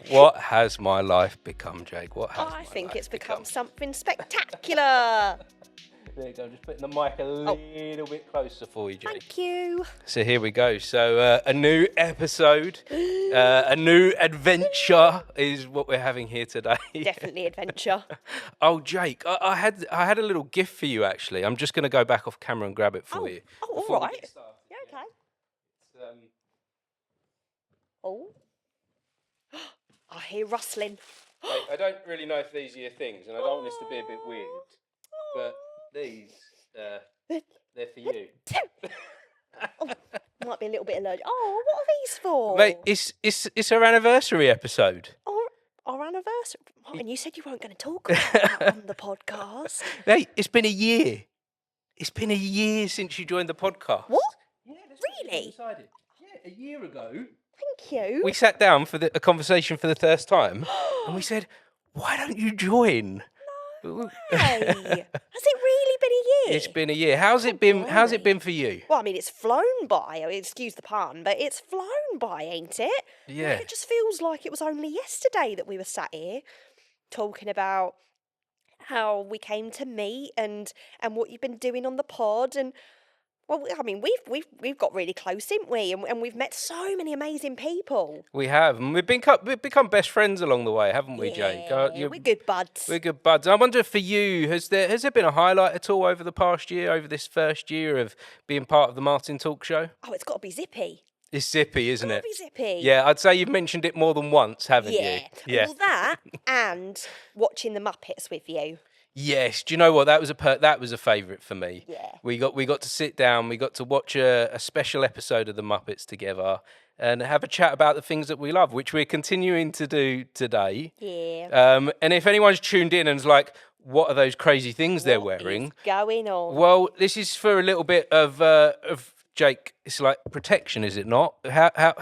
What has my life become, Jake? What has I think it's become something spectacular. There you go, just putting the mic a little bit closer for you, Jake. Thank you. So here we go. So a new episode, a new adventure is what we're having here today. Definitely adventure. Oh, Jake, I had a little gift for you, actually. I'm just going to go back off camera and grab it for you. Oh, all right. Yeah, okay. Oh. I hear rustling. I don't really know if these are your things, and I don't want this to be a bit weird, but these, they're for you. Might be a little bit allergic. Oh, what are these for? Mate, it's our anniversary episode. Our anniversary? Martin, you said you weren't going to talk about that on the podcast. Mate, it's been a year. It's been a year since you joined the podcast. What? Yeah, that's really? what we decided. Yeah, a year ago. Thank you. We sat down for a conversation for the first time, and we said, "Why don't you join?" No way. Has it really been a year? It's been a year. How's it been? How's it been for you? Well, I mean, it's flown by. I mean, excuse the pun, but it's flown by, ain't it? Yeah. Like, it just feels like it was only yesterday that we were sat here talking about how we came to meet and what you've been doing on the pod. And well, I mean, we've got really close, haven't we? And we've met so many amazing people. We have, and we've become best friends along the way, haven't we, Jake? Yeah, we're good buds. We're good buds. I wonder, for you, has there been a highlight at all over the past year, over this first year of being part of the Martin Talk Show? Oh, it's got to be Zippy. It's Zippy, isn't it? It's got to be Zippy. Yeah, I'd say you've mentioned it more than once, haven't you? Yeah. Well, that and watching the Muppets with you. Yes, do you know what? That was a favourite for me. Yeah. We got to sit down, we got to watch a special episode of the Muppets together and have a chat about the things that we love, which we're continuing to do today. Yeah. And if anyone's tuned in and's like, what are those crazy things they're wearing? What's going on? Well, this is for a little bit of Jake, it's like protection, is it not?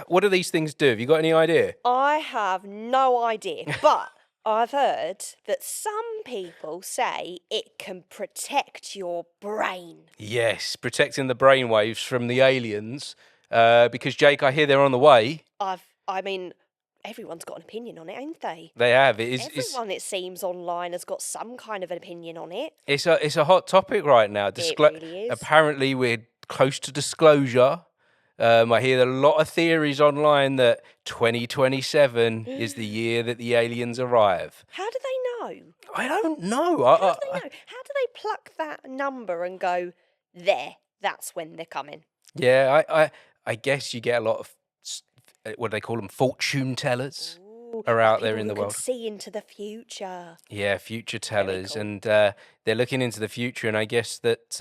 What do these things do? Have you got any idea? I have no idea, but I've heard that some people say it can protect your brain. Yes, protecting the brainwaves from the aliens. Because, Jake, I hear they're on the way. I mean, everyone's got an opinion on it, ain't they? They have. Everyone, it seems, online has got some kind of an opinion on it. It's a hot topic right now. It really is. Apparently, we're close to disclosure. I hear a lot of theories online that 2027 is the year that the aliens arrive. How do they know? I don't know. How do they know? How do they pluck that number and go, there, that's when they're coming? Yeah, I guess you get a lot of, what do they call them, fortune tellers are out there in the world. Can see into the future. Yeah, future tellers. Cool. And they're looking into the future, and I guess that,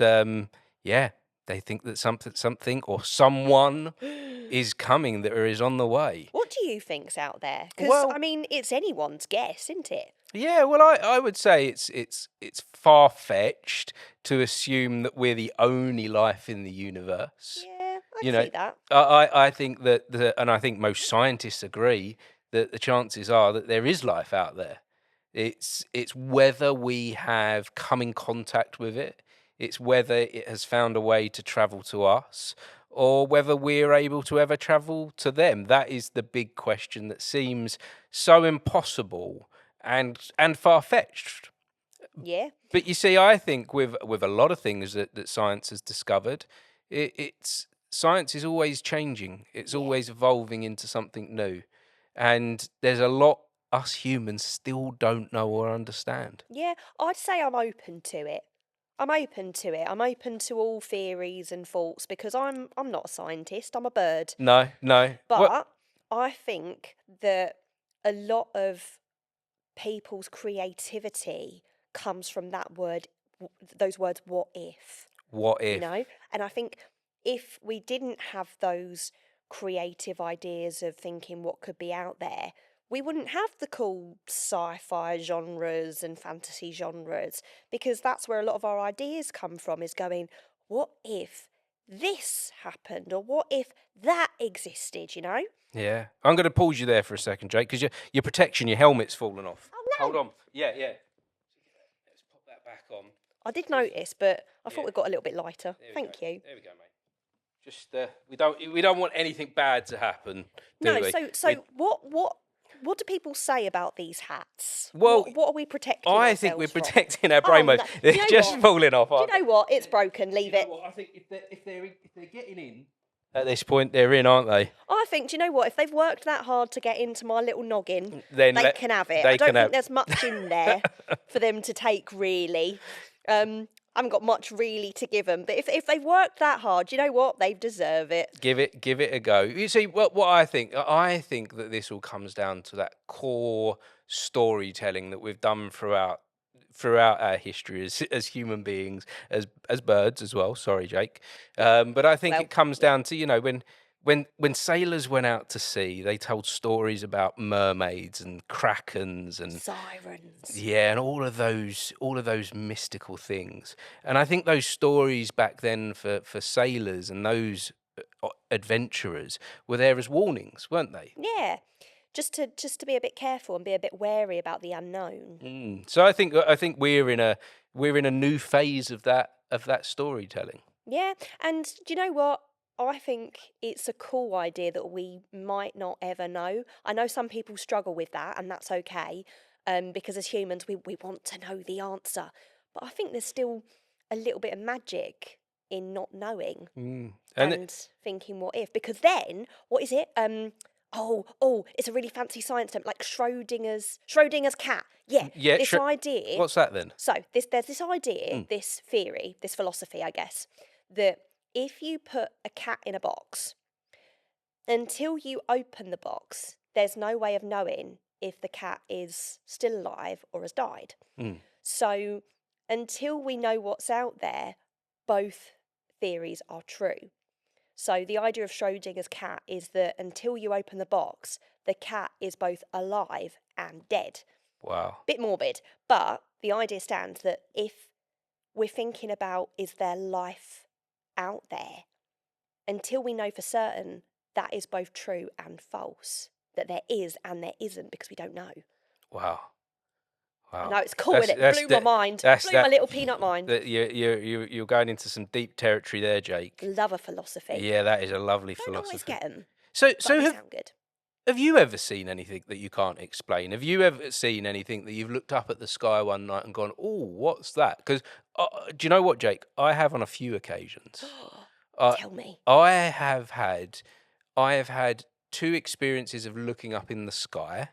they think that something or someone is coming, that is on the way. What do you think's out there? Because, I mean, it's anyone's guess, isn't it? Yeah, well, I would say it's far-fetched to assume that we're the only life in the universe. Yeah, I can see that. I think that, and I think most scientists agree, that the chances are that there is life out there. It's whether we have come in contact with it. It's whether it has found a way to travel to us, or whether we're able to ever travel to them. That is the big question that seems so impossible and far-fetched. Yeah. But you see, I think with a lot of things that science has discovered, science is always changing. It's always evolving into something new. And there's a lot us humans still don't know or understand. Yeah, I'd say I'm open to it. I'm open to all theories and thoughts because I'm not a scientist. I'm a bird. No. But I think that a lot of people's creativity comes from those words, what if? What if? You know? And I think if we didn't have those creative ideas of thinking what could be out there, we wouldn't have the cool sci-fi genres and fantasy genres, because that's where a lot of our ideas come from, is going, what if this happened? Or what if that existed, you know? Yeah. I'm going to pause you there for a second, Jake, because your protection, your helmet's fallen off. Oh, no. Hold on. Yeah. Let's pop that back on. I did notice, but I thought it got a little bit lighter. Thank you. There we go, mate. Just we don't want anything bad to happen, do No, we? so what do people say about these hats? Well, what are we protecting I ourselves think we're from? protecting our Oh, brainwaves. no. They're Do you know just what? falling off. Do you Aren't know what? It's broken. Leave they? it. I think if they're getting in at this point, they're in, aren't they? I think, do you know what? If they've worked that hard to get into my little noggin, Then they can have it. they I don't can think have- there's much in there for them to take, really. I haven't got much really to give them. But if they've worked that hard, you know what? They deserve it. Give it a go. You see, what I think that this all comes down to that core storytelling that we've done throughout our history as human beings, as birds as well. Sorry, Jake. But I think Well, it comes down to, you know, when sailors went out to sea, they told stories about mermaids and krakens and Sirens. yeah, and all of those mystical things. And I think those stories back then for sailors and those adventurers were there as warnings, weren't they? Yeah. Just to be a bit careful and be a bit wary about the unknown. So I think we're in a new phase of that storytelling. Yeah, and do you know what? I think it's a cool idea that we might not ever know. I know some people struggle with that, and that's okay, because as humans, we want to know the answer. But I think there's still a little bit of magic in not knowing and thinking what if. Because then, what is it? It's a really fancy science term, like Schrodinger's cat. Yeah, this idea. What's that then? So there's this idea, this theory, this philosophy, I guess, that if you put a cat in a box, until you open the box, there's no way of knowing if the cat is still alive or has died. So until we know what's out there, both theories are true. So the idea of Schrodinger's cat is that until you open the box, the cat is both alive and dead. Wow. Bit morbid, but the idea stands that if we're thinking about is there life out there, until we know for certain, that is both true and false. That there is and there isn't, because we don't know. Wow. I know, it's cool, isn't it? Blew my mind. Blew my little peanut mind. You're going into some deep territory there, Jake. Love a philosophy. Yeah, that is a lovely Don't philosophy. always get them. So Sound good. have you ever seen anything that you can't explain? Have you ever seen anything that you've looked up at the sky one night and gone, "Oh, what's that?" Because do you know what, Jake? I have on a few occasions. Tell me. I have had 2 experiences of looking up in the sky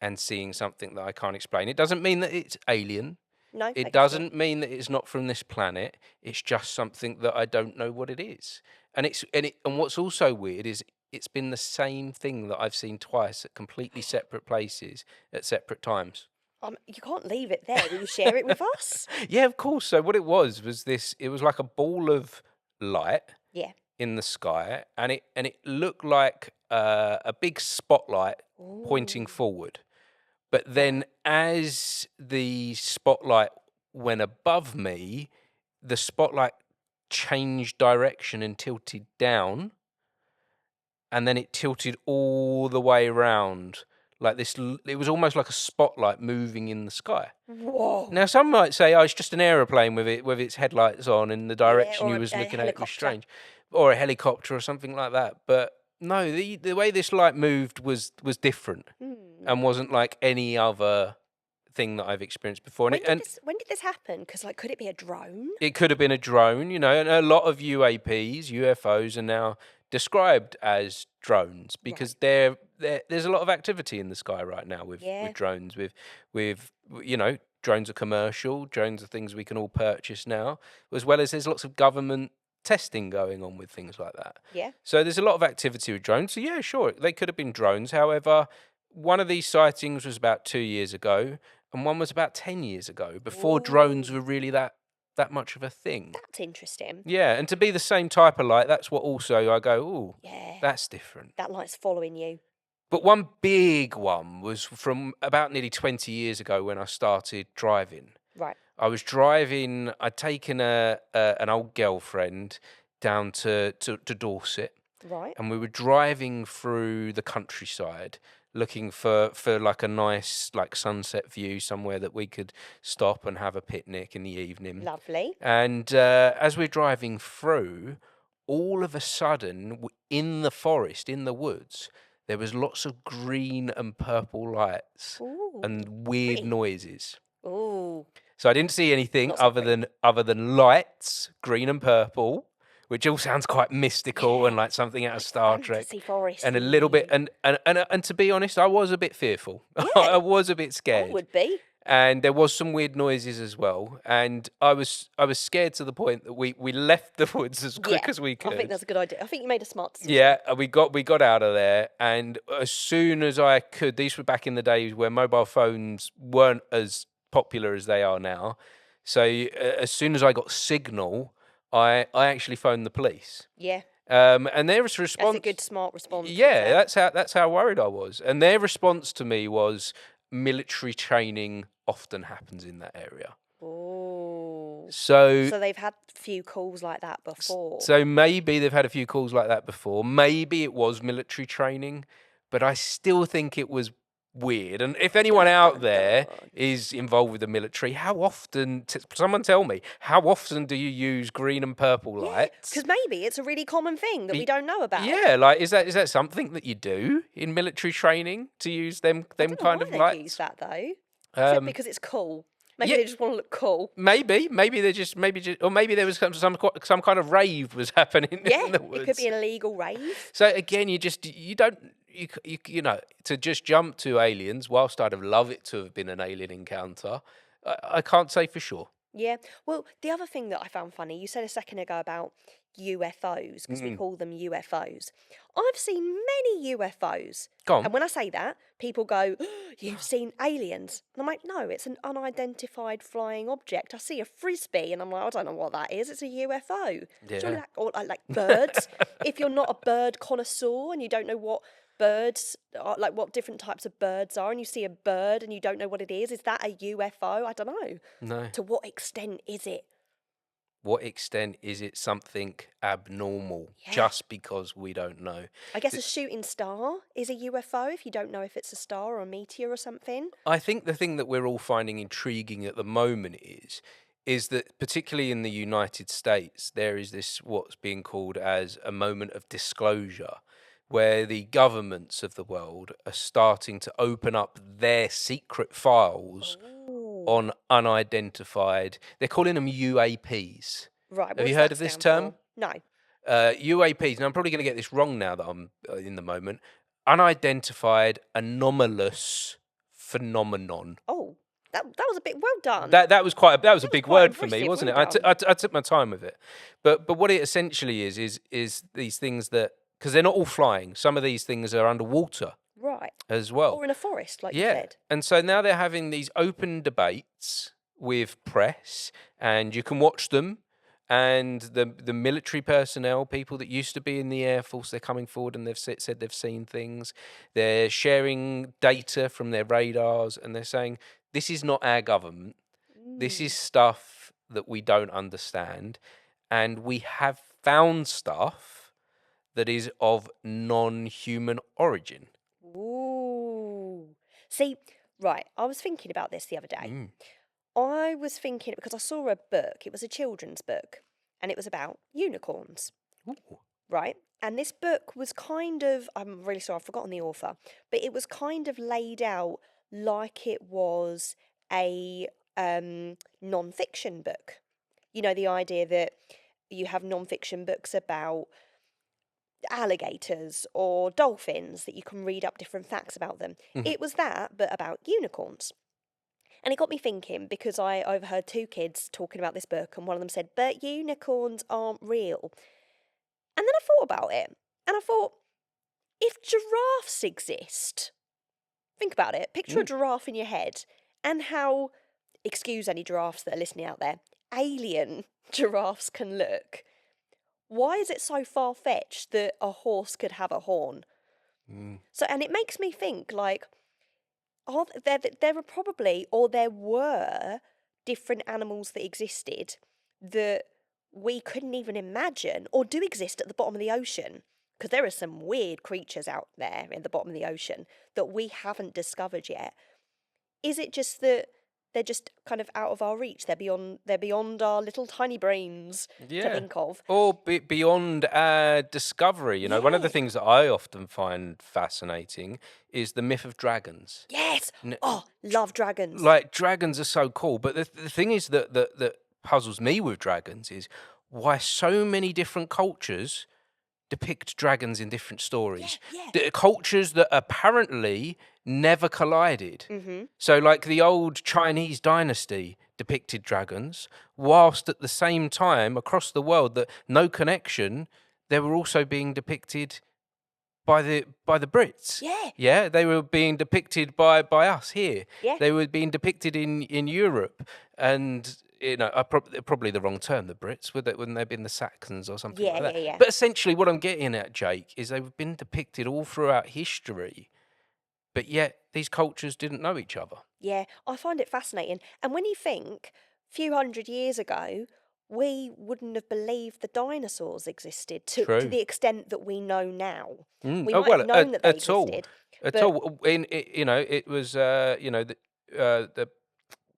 and seeing something that I can't explain. It doesn't mean that it's alien. No. It doesn't mean that it's not from this planet. It's just something that I don't know what it is. And what's also weird is it's been the same thing that I've seen twice at completely separate places at separate times. You can't leave it there. Will you share it with us? Yeah, of course. So what it was this. It was like a ball of light. Yeah. In the sky, and it looked like a big spotlight pointing forward. But then, as the spotlight went above me, the spotlight changed direction and tilted down, and then it tilted all the way around like this. It was almost like a spotlight moving in the sky. Whoa! Now, some might say, "Oh, it's just an aeroplane with its headlights on, and the direction you was looking at was strange." Or a helicopter or something like that. But no, the way this light moved was different and wasn't like any other thing that I've experienced before. When did this happen? Because could it be a drone? It could have been a drone, you know, and a lot of UFOs are now described as drones because there's a lot of activity in the sky right now with drones, with you know, drones are commercial, drones are things we can all purchase now, as well as there's lots of government testing going on with things like that. Yeah. So there's a lot of activity with drones. So yeah, sure, they could have been drones. However, one of these sightings was about 2 years ago, and one was about 10 years ago, before drones were really that much of a thing. That's interesting. Yeah, and to be the same type of light, that's what also I go, ooh, that's different. That light's following you. But one big one was from about nearly 20 years ago when I started driving. Right. I was driving. I'd taken an old girlfriend down to Dorset, right, and we were driving through the countryside, looking for like a nice like sunset view somewhere that we could stop and have a picnic in the evening. Lovely. And as we're driving through, all of a sudden, in the forest, in the woods, there was lots of green and purple lights Ooh, and weird pretty. noises. Ooh, So I didn't see anything not so pretty. other than lights, green and purple, which all sounds quite mystical and Yeah, like something out of like Star Trek. fantasy And a little bit, foresty. and to be honest, I was a bit fearful. Yeah, I was a bit I scared, would be. and there was some weird noises as well. And I was scared to the point that we left the woods as Yeah, quick as we I think could. that's a good idea. I think you made a smart decision. Yeah, we got out of there, and as soon as I could, these were back in the days where mobile phones weren't as popular as they are now. So as soon as I got signal, I actually phoned the police. Yeah, And their that's a response, good, smart response. To be yeah, fair. that's how worried I was. And their response to me was, military training often happens in that area. Oh, So so they've had a few calls like that before. so maybe they've had a few calls like that before. Maybe it was military training, but I still think it was weird. And if anyone Dun, out dun, there dun. is involved with the military, how often? Someone tell me, how often do you use green and purple Yeah, lights? because maybe it's a really common thing that we don't know about. Yeah, like is that something that you do in military training to use them I don't know kind why of they'd lights? use that though. Except Um, because it's cool. Maybe yeah, they just want to look cool. maybe they're just or maybe there was some kind of rave was happening Yeah, in the it could woods. be an illegal rave. So again, you don't you know, to just jump to aliens. Whilst I'd have loved it to have been an alien encounter, I can't say for sure. Yeah. Well, the other thing that I found funny, you said a second ago about UFOs, because we Mm. call them UFOs. I've seen many UFOs. Go And on. when I say that, people go, "You've seen aliens." And I'm like, no, it's an unidentified flying object. I see a frisbee and I'm like, I don't know what that is. It's a UFO. Surely Yeah. that, or like birds. If you're not a bird connoisseur and you don't know what birds are, like what different types of birds are, and you see a bird and you don't know what it is that a UFO? I don't know. No. To what extent is it? What extent is it something abnormal Yeah. just because we don't know? I guess a shooting star is a UFO if you don't know if it's a star or a meteor or something. I think the thing that we're all finding intriguing at the moment is that particularly in the United States, there is this what's being called as a moment of disclosure, where the governments of the world are starting to open up their secret files Ooh. on unidentified. They're calling them UAPs. Right, what Have you does heard that of this stand term? for? No. UAPs, and I'm probably going to get this wrong now that I'm in the moment. Unidentified anomalous phenomenon. Oh, that was a bit well done. That was quite that was a big quite word for me, impressive, wasn't it? well done. I took my time with it, but what it essentially is these things that, because they're not all flying. Some of these things are underwater Right. as well. Or in a forest, like you Yeah, said. and so now they're having these open debates with press, and you can watch them. And the military personnel, people that used to be in the Air Force, they're coming forward and they've said they've seen things. They're sharing data from their radars, and they're saying, this is not our government. This is stuff that we don't understand. And we have found stuff that is of non-human origin. Ooh. See, right, I was thinking about this the other day. Mm. I was thinking, because I saw a book, it was a children's book, and it was about unicorns, Ooh. right? And this book was kind of, I'm really sorry, I've forgotten the author, but it was kind of laid out like it was a non-fiction book. You know, the idea that you have non-fiction books about alligators or dolphins that you can read up different facts about them. Mhm. It was that, but about unicorns. And it got me thinking, because I overheard two kids talking about this book, and one of them said, "But unicorns aren't real." And then I thought about it, and I thought, if giraffes exist, think about it, picture a giraffe in your head, and how, excuse any giraffes that are listening out there, alien giraffes can look. Why is it so far-fetched that a horse could have a horn? So, and it makes me think, like, there are probably, or there were, different animals that existed that we couldn't even imagine, or do exist at the bottom of the ocean. Because there are some weird creatures out there in the bottom of the ocean that we haven't discovered yet. Is it just that they're just kind of out of our reach. They're beyond our little tiny brains to think of. Or beyond our discovery. One of the Yeah. things that I often find fascinating is the myth of dragons. Yes. Oh, love dragons. Like, dragons are so cool, but the thing is that puzzles me with dragons is why so many different cultures depict dragons in different stories. Yeah. The cultures that apparently never collided. Mm-hmm. So, like, the old Chinese dynasty depicted dragons, whilst at the same time, across the world, that no connection, they were also being depicted by the Brits. Yeah. They were being depicted by us here. Yeah. They were being depicted in Europe, and probably the wrong term, the Brits, wouldn't they have been the Saxons or something like that? Yeah. But essentially, what I'm getting at, Jake, is they've been depicted all throughout history, but yet these cultures didn't know each other. Yeah, I find it fascinating. And when you think, a few hundred years ago, we wouldn't have believed the dinosaurs existed to True. the extent that we know now. Mm. We Oh, might well, have known that they at all. existed. At but all. It was the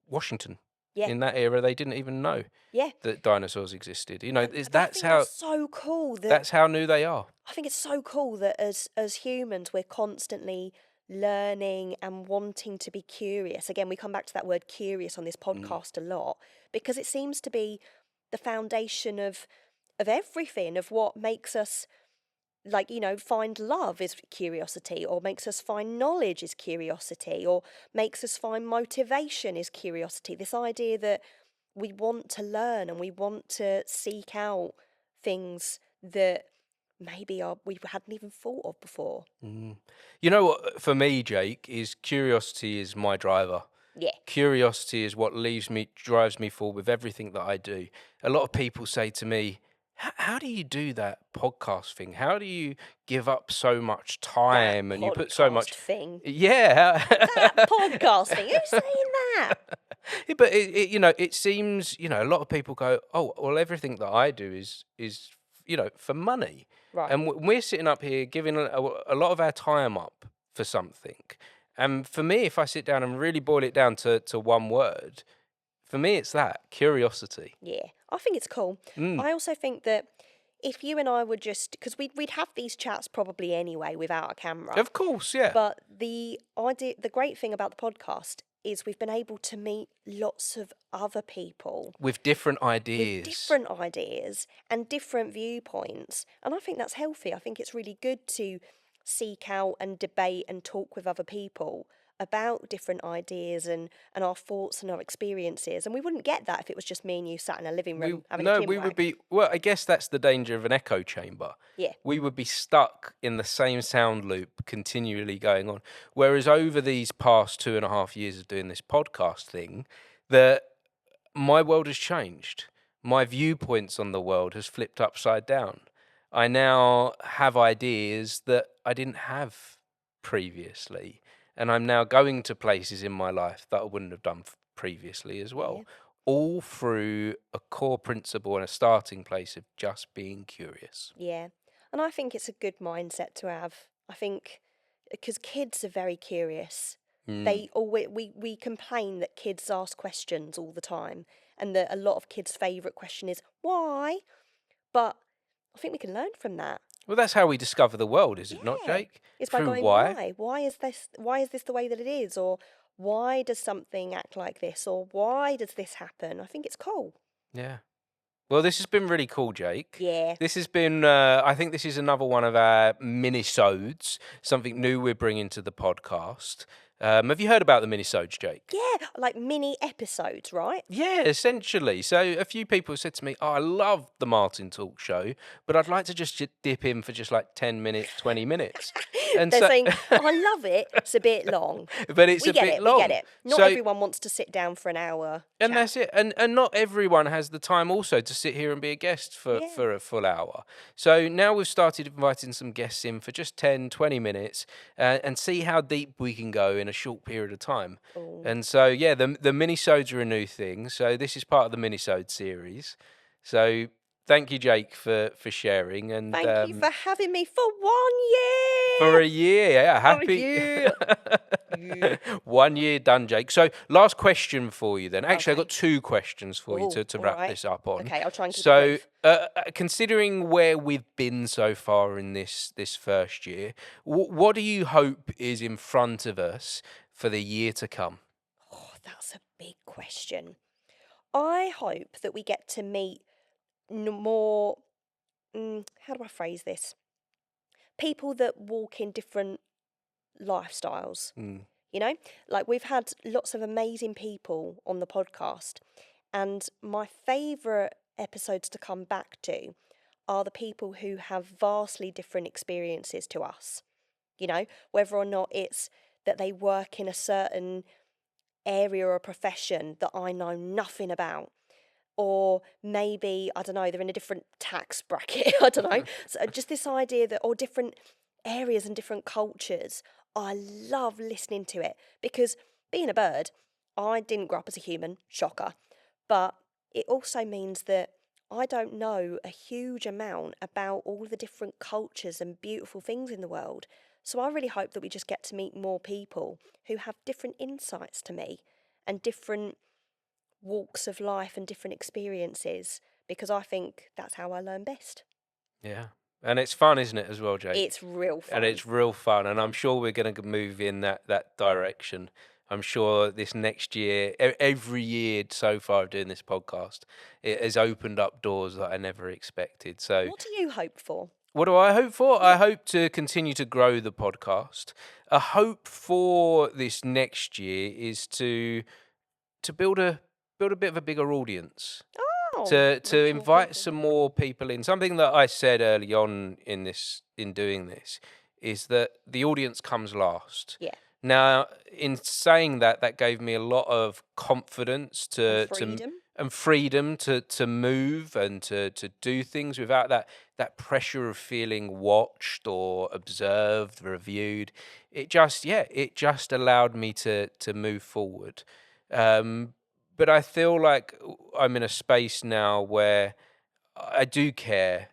Washington. Yeah. In that era, they didn't even know Yeah. that dinosaurs existed. And I That's think how that's so cool that that's how new they are. I think it's so cool that as humans we're constantly learning and wanting to be curious. Again, we come back to that word curious on this podcast a lot because it seems to be the foundation of everything, of what makes us find love is curiosity, or makes us find knowledge is curiosity, or makes us find motivation is curiosity. This idea that we want to learn and we want to seek out things that maybe we hadn't even thought of before. You know what, for me, Jake, is curiosity is my driver. Yeah. Curiosity is what drives me forward with everything that I do. A lot of people say to me, how do you do that podcast thing? How do you give up so much time That and you put so podcast much thing. Yeah. That podcast thing. Who's saying that? Yeah, but it seems, a lot of people go, oh, well, everything that I do is for money. Right. And we're sitting up here giving a lot of our time up for something. And for me, if I sit down and really boil it down to one word, for me, it's that, curiosity. Yeah, I think it's cool. I also think that if you and I were just, because we'd have these chats probably anyway without a camera. Of course, yeah. But the great thing about the podcast is we've been able to meet lots of other people with different ideas. And different viewpoints. And I think that's healthy. I think it's really good to seek out and debate and talk with other people about different ideas and our thoughts and our experiences. And we wouldn't get that if it was just me and you sat in a living room having a chinwag. Would be, well, I guess that's the danger of an echo chamber. Yeah. We would be stuck in the same sound loop continually going on. Whereas over these past 2.5 years of doing this podcast thing, my world has changed. My viewpoints on the world has flipped upside down. I now have ideas that I didn't have previously. And I'm now going to places in my life that I wouldn't have done previously as well. Yeah. All through a core principle and a starting place of just being curious. Yeah. And I think it's a good mindset to have. I think because kids are very curious. They always, we complain that kids ask questions all the time, and that a lot of kids' favourite question is why? But I think we can learn from that. Well, that's how we discover the world, is it not, Jake? It's by going, why? Why is this the way that it is? Or why does something act like this? Or why does this happen? I think it's cool. Yeah. Well, this has been really cool, Jake. Yeah. This has been, I think this is another one of our mini-sodes, something new we're bringing to the podcast. Have you heard about the mini-sodes, Jake? Yeah, like mini episodes, right? Yeah, essentially. So a few people said to me, oh, I love the Martin Talk show, but I'd like to just dip in for just like 10 minutes, 20 minutes. And they're saying, I love it, it's a bit long. But it's a bit long. We get it. Not everyone wants to sit down for an hour. And that's it. And not everyone has the time also to sit here and be a guest for a full hour. So now we've started inviting some guests in for just 10, 20 minutes and see how deep we can go in a short period of time. Ooh. And so, the mini-sodes are a new thing. So this is part of the mini-sode series. So thank you, Jake, for sharing. And Thank you for having me for 1 year. for a year, yeah, happy. Yeah. 1 year done, Jake. So, last question for you then. Actually, I've Okay. got 2 questions for you to All wrap right. this up on. Okay, I'll try and keep it So, brief. considering where we've been so far in this first year, what do you hope is in front of us for the year to come? Oh, that's a big question. I hope that we get to meet more. How do I phrase this? People that walk in different lifestyles. Mm. You know, like we've had lots of amazing people on the podcast, and my favourite episodes to come back to are the people who have vastly different experiences to us. You know, whether or not it's that they work in a certain area or profession that I know nothing about. Or maybe, I don't know, they're in a different tax bracket. I don't know. So just this idea that, or different areas and different cultures. I love listening to it because being a bird, I didn't grow up as a human, shocker. But it also means that I don't know a huge amount about all the different cultures and beautiful things in the world. So I really hope that we just get to meet more people who have different insights to me and different walks of life and different experiences, because I think that's how I learn best. Yeah. And it's fun, isn't it, as well, Jake? It's real fun. And it's real fun. And I'm sure we're going to move in that direction. I'm sure this next year, every year so far of doing this podcast, it has opened up doors that I never expected. So, What do you hope for? what do I hope for? Yeah. I hope to continue to grow the podcast. A hope for this next year is to build a bit of a bigger audience. Oh, To much more invite people. some more people in. Something that I said early on in doing this is that the audience comes last. Yeah. Now, in saying that, that gave me a lot of confidence And freedom. and freedom to move and to do things without that pressure of feeling watched or observed, reviewed. It just allowed me to move forward. But I feel like I'm in a space now where I do care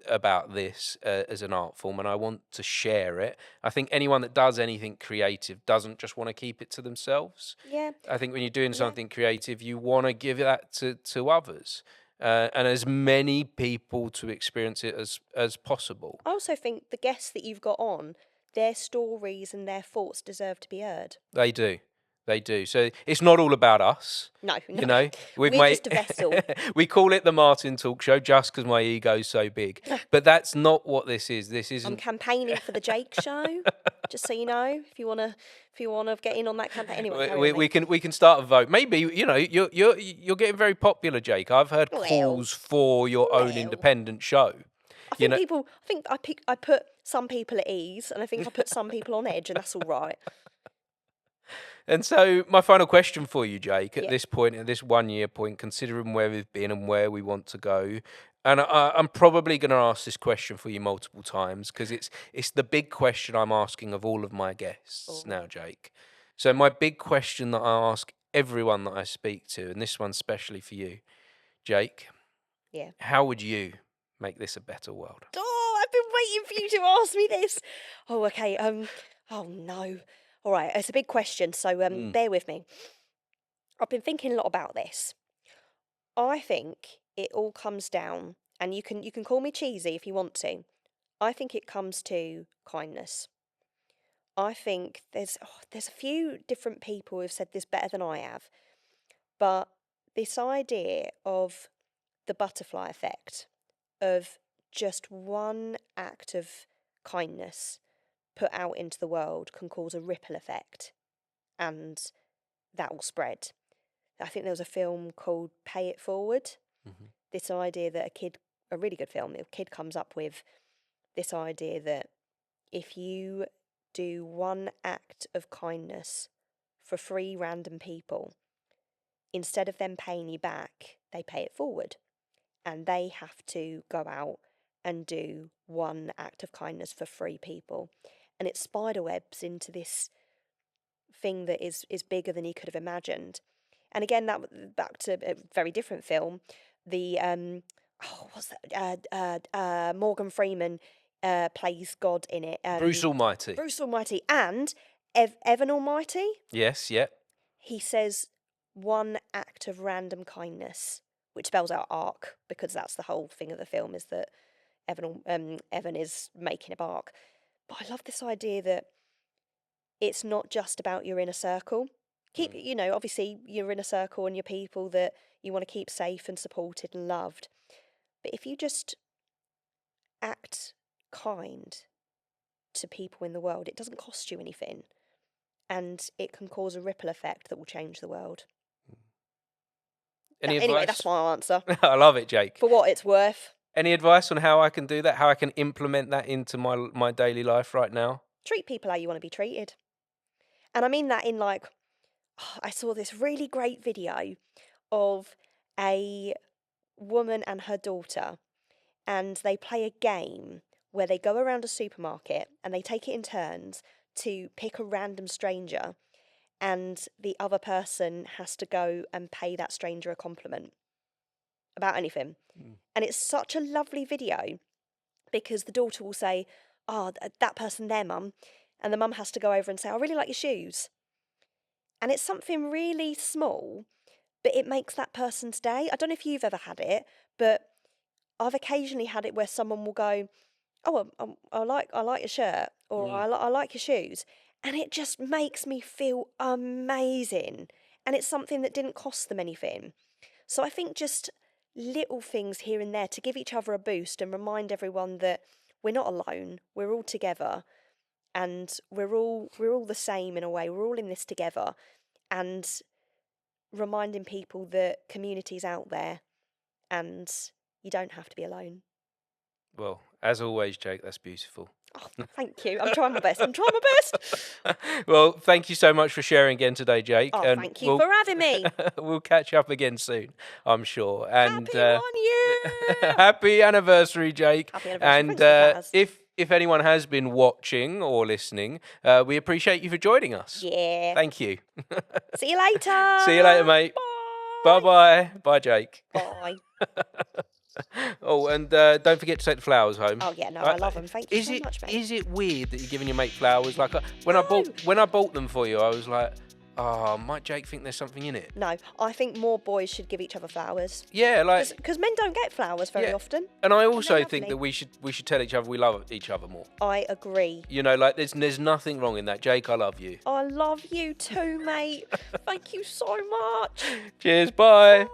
about this as an art form, and I want to share it. I think anyone that does anything creative doesn't just want to keep it to themselves. Yeah. I think when you're doing Yeah. something creative, you want to give that to others, and as many people to experience it as possible. I also think the guests that you've got on, their stories and their thoughts deserve to be heard. They do. They do. So it's not all about us. No. You know, We're just a vessel. We call it the Martin Talk Show just because my ego's so big. But that's not what this is. This I'm isn't. campaigning for the Jake Show, just so you know, if you wanna get in on that campaign. Anyway, carry on, mate. We can start a vote. Maybe you're getting very popular, Jake. I've heard Well, calls for your own well. independent show. I You think know, I put some people at ease, and I think I put some people on edge, and that's all right. and so my final question for you, Jake, at Yeah. this point, at this 1 year point, considering where we've been and where we want to go, and I'm probably going to ask this question for you multiple times because it's the big question I'm asking of all of my guests now, Jake. So my big question that I ask everyone that I speak to, and this one's especially for you, Jake. Yeah. How would you make this a better world? Oh, I've been waiting for you to ask me this. Oh, okay. Oh no. All right. It's a big question, so bear with me. I've been thinking a lot about this. I think it all comes down, and you can call me cheesy if you want to. I think it comes to kindness. I think there's a few different people who've said this better than I have, but this idea of the butterfly effect, of just one act of kindness put out into the world can cause a ripple effect, and that will spread. I think there was a film called Pay It Forward. Mm-hmm. This idea that a really good film, a kid comes up with this idea that if you do one act of kindness for 3 random people, instead of them paying you back, they pay it forward. And they have to go out and do one act of kindness for 3 people. And it spiderwebs into this thing that is bigger than you could have imagined. And again, that back to a very different film. I oh, what's that? Morgan Freeman plays God in it. Bruce Almighty. Bruce Almighty and Evan Almighty. Yes, yeah. He says one act of random kindness, which spells out arc, because that's the whole thing of the film, is that Evan is making a bark. But I love this idea that it's not just about your inner circle. Keep, obviously your inner circle and your people that you want to keep safe and supported and loved. But if you just act kind to people in the world, it doesn't cost you anything. And it can cause a ripple effect that will change the world. Any Anyway, advice? that's my answer. I love it, Jake. For what it's worth. Any advice on how I can do that? How I can implement that into my daily life right now? Treat people how you want to be treated. And I mean that in I saw this really great video of a woman and her daughter, and they play a game where they go around a supermarket and they take it in turns to pick a random stranger, and the other person has to go and pay that stranger a compliment about anything. And it's such a lovely video, because the daughter will say, "Oh, that person there, mum," and the mum has to go over and say, "I really like your shoes." And it's something really small, but it makes that person's day. I don't know if you've ever had it, but I've occasionally had it where someone will go, "Oh, I like your shirt," or I like your shoes. And it just makes me feel amazing. And it's something that didn't cost them anything. So I think just little things here and there to give each other a boost and remind everyone that we're not alone, we're all together, and we're all the same in a way. We're all in this together, and reminding people that community's out there and you don't have to be alone. Well, as always, Jake, that's beautiful. Oh, thank you. I'm trying my best. Well, thank you so much for sharing again today, Jake. Oh, thank you for having me. We'll catch up again soon, I'm sure. And Happy 1 year! happy anniversary, Jake. Happy anniversary. And if anyone has been watching or listening, we appreciate you for joining us. Yeah. Thank you. See you later. See you later, mate. Bye. Bye-bye. Bye, Jake. Bye. Oh, and don't forget to take the flowers home. Oh yeah, no, I love them. Thank you so much, mate. Is it weird that you're giving your mate flowers? Like when I bought them for you, I was like, oh, might Jake think there's something in it? No, I think more boys should give each other flowers. Yeah, like because men don't get flowers very often. And I also think that we should tell each other we love each other more. I agree. Like there's nothing wrong in that. Jake, I love you. I love you too, mate. Thank you so much. Cheers. Bye. Bye.